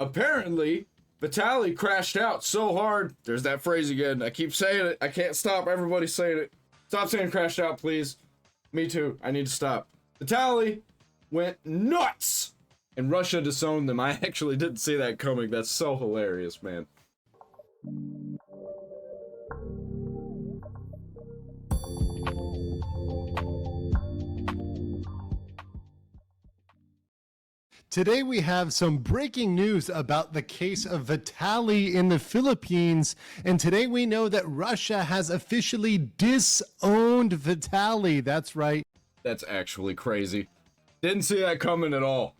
Apparently, Vitaly crashed out so hard. There's that phrase again. I keep saying it. I can't stop. Everybody saying it. Stop saying crashed out, please. Me too. I need to stop. Vitaly went nuts, and Russia disowned them. I actually didn't see that coming. That's so hilarious, man. Today we have some breaking news about the case of Vitaly in the Philippines, and today we know that Russia has officially disowned Vitaly. That's right. That's actually crazy. Didn't see that coming at all.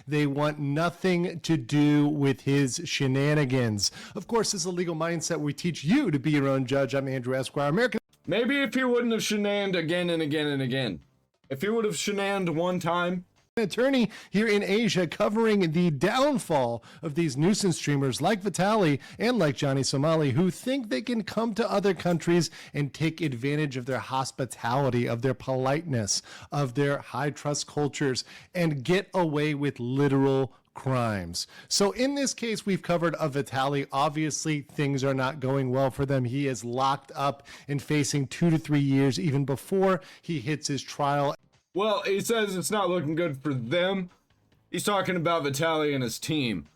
They want nothing to do with his shenanigans. Of course, this is a legal mindset. We teach you to be your own judge. I'm Andrew Esquire, American. Maybe if he wouldn't have shenaned again and again and again. If he would have shenaned one time. Attorney here in Asia covering the downfall of these nuisance streamers like Vitaly and like Johnny Somali, who think they can come to other countries and take advantage of their hospitality, of their politeness, of their high trust cultures, and get away with literal crimes. So in this case, we've covered of Vitaly. Obviously, things are not going well for them. He is locked up and facing 2 to 3 years even before he hits his trial. Well, he says it's not looking good for them. He's talking about Vitaly and his team.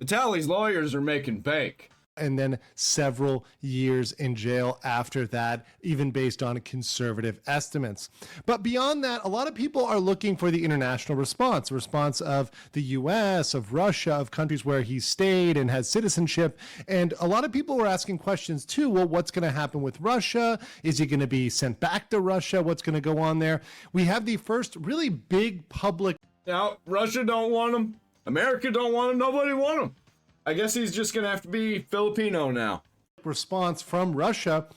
Vitaly's lawyers are making bank. And then several years in jail after that, even based on conservative estimates. But beyond that, a lot of people are looking for the international response, a response of the US, of Russia, of countries where he stayed and has citizenship. And a lot of people were asking questions too. Well, what's going to happen with Russia? Is he going to be sent back to Russia? What's going to go on there? We have the first really big public. Now, Russia don't want him. America don't want him. Nobody want him. I guess he's just going to have to be Filipino now. Response from Russia,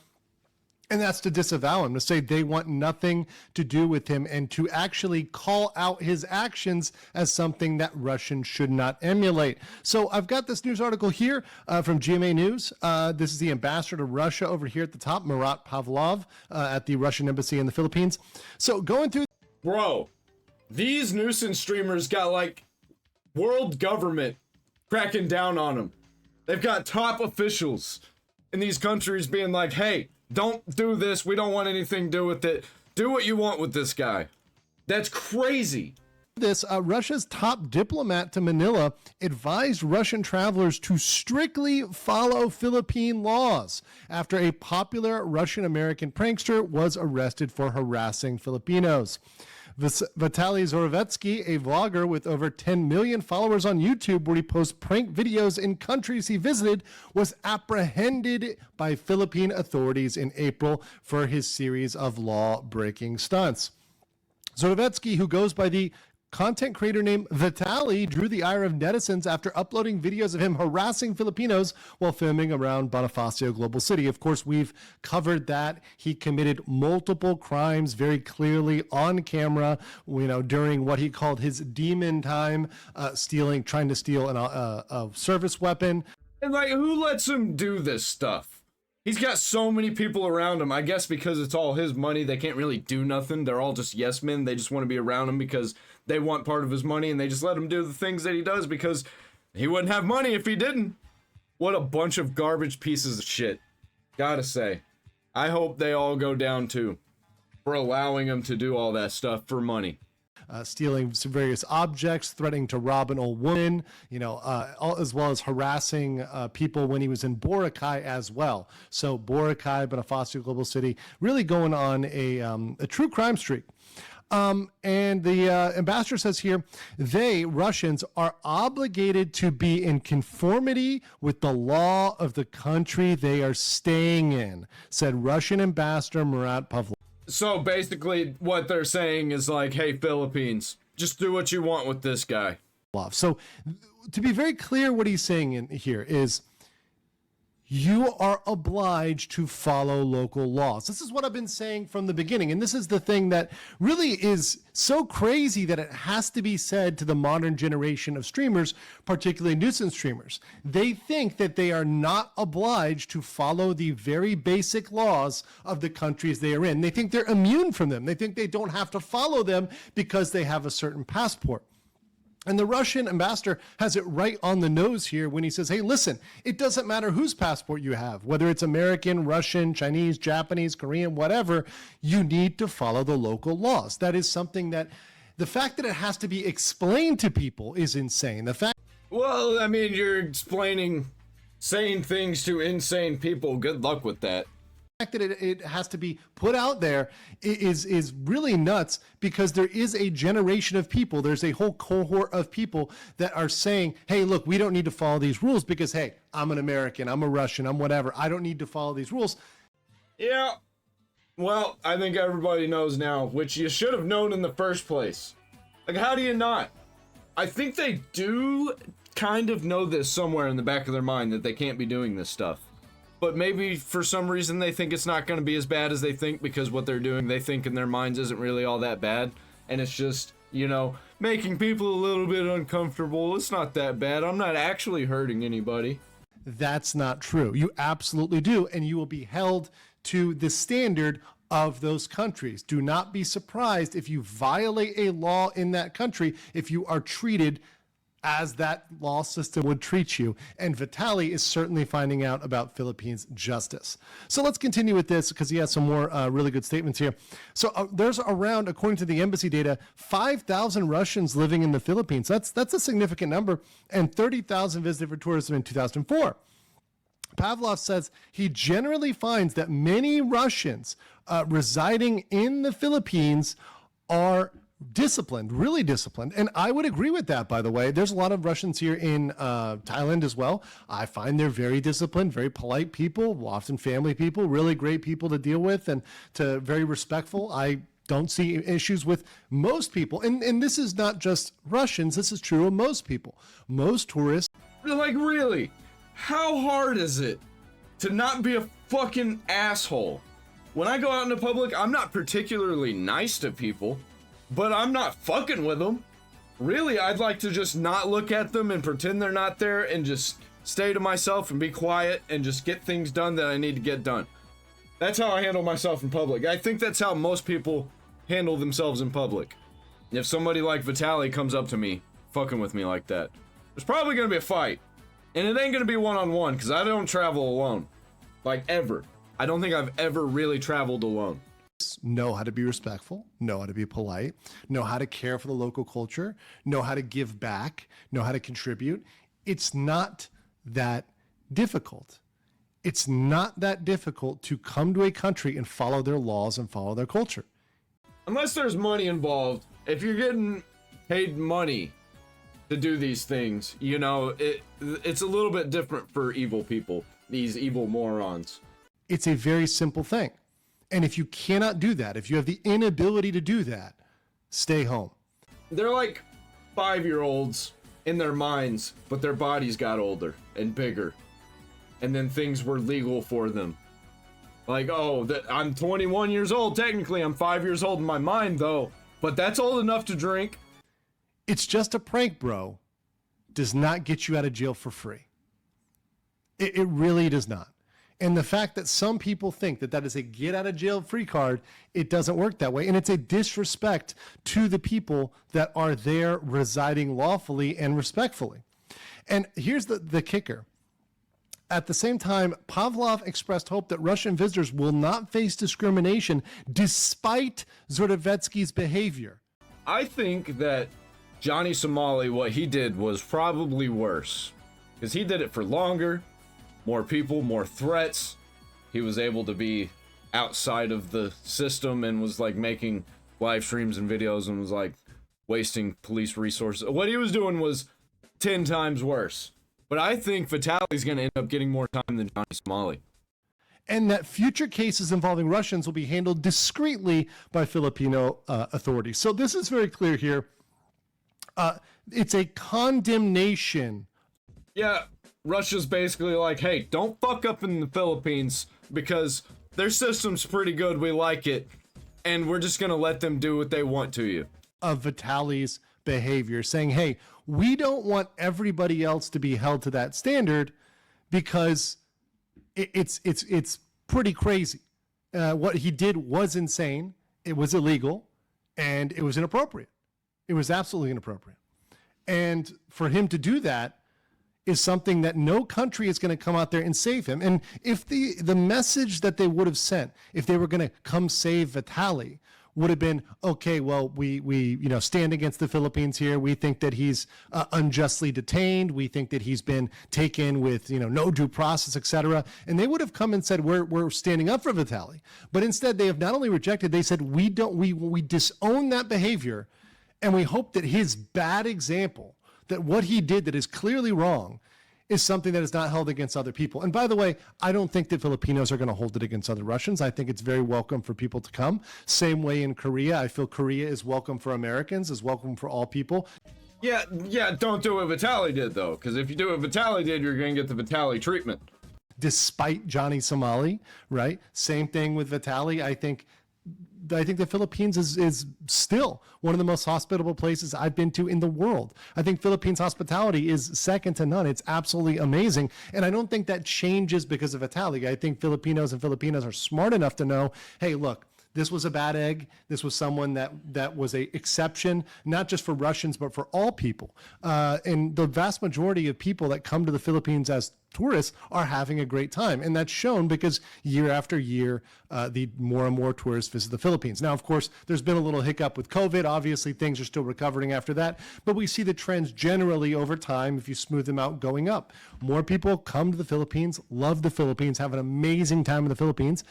and that's to disavow him, to say they want nothing to do with him and to actually call out his actions as something that Russians should not emulate. So I've got this news article here from GMA News. This is the ambassador to Russia over here at the top, Murat Pavlov, at the Russian embassy in the Philippines. So going through... Bro, these nuisance streamers got like world government cracking down on them. They've got top officials in these countries being like, hey, don't do this. We don't want anything to do with it. Do what you want with this guy. That's crazy. Russia's top diplomat to Manila advised Russian travelers to strictly follow Philippine laws after a popular Russian-American prankster was arrested for harassing Filipinos. Vitaly Zorovetsky, a vlogger with over 10 million followers on YouTube where he posts prank videos in countries he visited, was apprehended by Philippine authorities in April for his series of law-breaking stunts. Zorovetsky, who goes by the content creator named Vitaly, drew the ire of netizens after uploading videos of him harassing Filipinos while filming around Bonifacio Global City. Of course, we've covered that. He committed multiple crimes very clearly on camera, during what he called his demon time, trying to steal a service weapon. And like, who lets him do this stuff? He's got so many people around him. I guess because it's all his money, they can't really do nothing. They're all just yes men. They just want to be around him because they want part of his money, and they just let him do the things that he does because he wouldn't have money if he didn't. What a bunch of garbage pieces of shit. Gotta say. I hope they all go down too for allowing him to do all that stuff for money. Stealing some various objects, threatening to rob an old woman, as well as harassing people when he was in Boracay as well. So Boracay, Bonifacio Global City, really going on a true crime streak. And the ambassador says here, Russians, are obligated to be in conformity with the law of the country they are staying in, said Russian Ambassador Murat Pavlov. So basically what they're saying is like, hey, Philippines, just do what you want with this guy. So to be very clear, what he's saying in here is you are obliged to follow local laws. This is what I've been saying from the beginning. And this is the thing that really is so crazy that it has to be said to the modern generation of streamers, particularly nuisance streamers. They think that they are not obliged to follow the very basic laws of the countries they are in. They think they're immune from them. They think they don't have to follow them because they have a certain passport. And the Russian ambassador has it right on the nose here when he says, hey, listen, it doesn't matter whose passport you have, whether it's American, Russian, Chinese, Japanese, Korean, whatever, you need to follow the local laws. That is something that the fact that it has to be explained to people is insane. The fact. Well, I mean, you're explaining sane things to insane people. Good luck with that. That it has to be put out there is really nuts, because there is a generation of people, there's a whole cohort of people that are saying, hey, look, we don't need to follow these rules because, hey, I'm an American, I'm a Russian, I'm whatever, I don't need to follow these rules. Yeah, well, I think everybody knows now, which you should have known in the first place. Like, how do you not? I think they do kind of know this somewhere in the back of their mind, that they can't be doing this stuff. But maybe for some reason they think it's not going to be as bad as they think, because what they're doing, they think in their minds, isn't really all that bad. And it's just, you know, making people a little bit uncomfortable. It's not that bad. I'm not actually hurting anybody. That's not true. You absolutely do. And you will be held to the standard of those countries. Do not be surprised if you violate a law in that country, if you are treated as that law system would treat you. And Vitaly is certainly finding out about Philippines justice. So let's continue with this, because he has some more really good statements here. So there's around, according to the embassy data, 5,000 Russians living in the Philippines. That's a significant number, and 30,000 visited for tourism in 2004. Pavlov says he generally finds that many Russians residing in the Philippines are disciplined, really disciplined. And I would agree with that, by the way. There's a lot of Russians here in Thailand as well. I find they're very disciplined, very polite people, often family people, really great people to deal with, and very respectful. I don't see issues with most people. And this is not just Russians. This is true of most people. Most tourists. Like, really? How hard is it to not be a fucking asshole? When I go out into public, I'm not particularly nice to people, but I'm not fucking with them. Really, I'd like to just not look at them and pretend they're not there and just stay to myself and be quiet and just get things done that I need to get done. That's how I handle myself in public. I think that's how most people handle themselves in public. If somebody like Vitaly comes up to me, fucking with me like that, there's probably gonna be a fight. And it ain't gonna be one-on-one, because I don't travel alone. Like, ever. I don't think I've ever really traveled alone. Know how to be respectful, know how to be polite, know how to care for the local culture, know how to give back, know how to contribute. It's not that difficult. It's not that difficult to come to a country and follow their laws and follow their culture. Unless there's money involved, if you're getting paid money to do these things, you know, it's a little bit different for evil people, these evil morons. It's a very simple thing. And if you cannot do that, if you have the inability to do that, stay home. They're like 5-year-olds in their minds, but their bodies got older and bigger. And then things were legal for them. Like, oh, I'm 21 years old. Technically, I'm 5 years old in my mind, though. But that's old enough to drink. It's just a prank, bro. Does not get you out of jail for free. It really does not. And the fact that some people think that that is a get out of jail free card, it doesn't work that way. And it's a disrespect to the people that are there residing lawfully and respectfully. And here's the kicker. At the same time, Pavlov expressed hope that Russian visitors will not face discrimination despite Zordovetsky's behavior. I think that Johnny Somali, what he did was probably worse. Because he did it for longer. More people, more threats. He was able to be outside of the system and was like making live streams and videos and was like wasting police resources. What he was doing was 10 times worse. But I think Vitaly's going to end up getting more time than Johnny Somali. And that future cases involving Russians will be handled discreetly by Filipino authorities. So this is very clear here. It's a condemnation. Yeah. Russia's basically like, hey, don't fuck up in the Philippines because their system's pretty good, we like it, and we're just gonna let them do what they want to you. Of Vitaly's behavior, saying, hey, we don't want everybody else to be held to that standard because it's pretty crazy. What he did was insane, it was illegal, and it was inappropriate. It was absolutely inappropriate. And for him to do that is something that no country is going to come out there and save him. And if the message that they would have sent, if they were going to come save Vitaly, would have been, okay, well, we stand against the Philippines here. We think that he's unjustly detained. We think that he's been taken with, no due process, etc. And they would have come and said, we're standing up for Vitaly. But instead, they have not only rejected, they said, we disown that behavior. And we hope that his bad example, that what he did that is clearly wrong, is something that is not held against other people. And by the way, I don't think that Filipinos are going to hold it against other Russians. I think it's very welcome for people to come. Same way in Korea. I feel Korea is welcome for Americans, is welcome for all people. Yeah, don't do what Vitaly did, though, because if you do what Vitaly did, you're going to get the Vitaly treatment. Despite Johnny Somali, right? Same thing with Vitaly. I think the Philippines is still one of the most hospitable places I've been to in the world. I think Philippines hospitality is second to none. It's absolutely amazing. And I don't think that changes because of Vitaly. I think Filipinos and Filipinas are smart enough to know, hey, look, this was a bad egg. This was someone that was a exception, not just for Russians, but for all people. And the vast majority of people that come to the Philippines as tourists are having a great time. And that's shown because year after year, the more and more tourists visit the Philippines. Now, of course, there's been a little hiccup with COVID. Obviously, things are still recovering after that. But we see the trends generally over time, if you smooth them out, going up. More people come to the Philippines, love the Philippines, have an amazing time in the Philippines.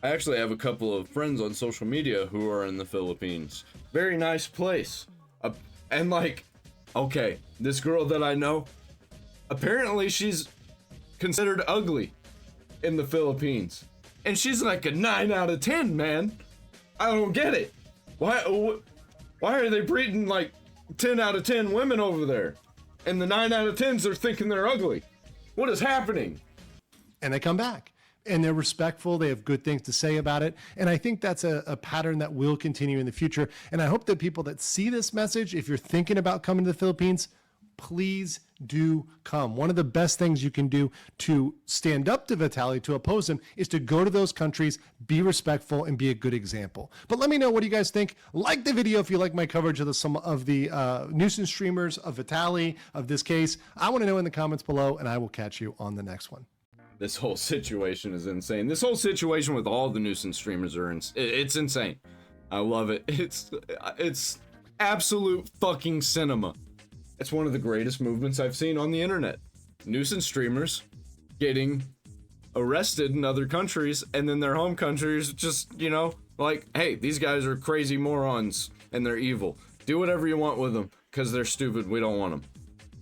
I actually have a couple of friends on social media who are in the Philippines. Very nice place. And okay, this girl that I know, apparently she's considered ugly in the Philippines. And she's like a 9 out of 10, man. I don't get it. Why are they breeding 10 out of 10 women over there? And the 9 out of 10s are thinking they're ugly. What is happening? And they come back. And they're respectful. They have good things to say about it. And I think that's a pattern that will continue in the future. And I hope that people that see this message, if you're thinking about coming to the Philippines, please do come. One of the best things you can do to stand up to Vitaly, to oppose him, is to go to those countries, be respectful, and be a good example. But let me know, what do you guys think? Like the video if you like my coverage of some of the nuisance streamers, of Vitaly, of this case. I want to know in the comments below, and I will catch you on the next one. This whole situation is insane. This whole situation with all the nuisance streamers it's insane. I love it. It's absolute fucking cinema. It's one of the greatest movements I've seen on the internet. Nuisance streamers getting arrested in other countries, and then their home countries just, hey, these guys are crazy morons and they're evil. Do whatever you want with them because they're stupid. We don't want them.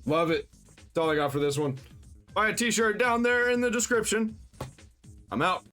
Love it. That's all I got for this one. Buy a t-shirt down there in the description. I'm out.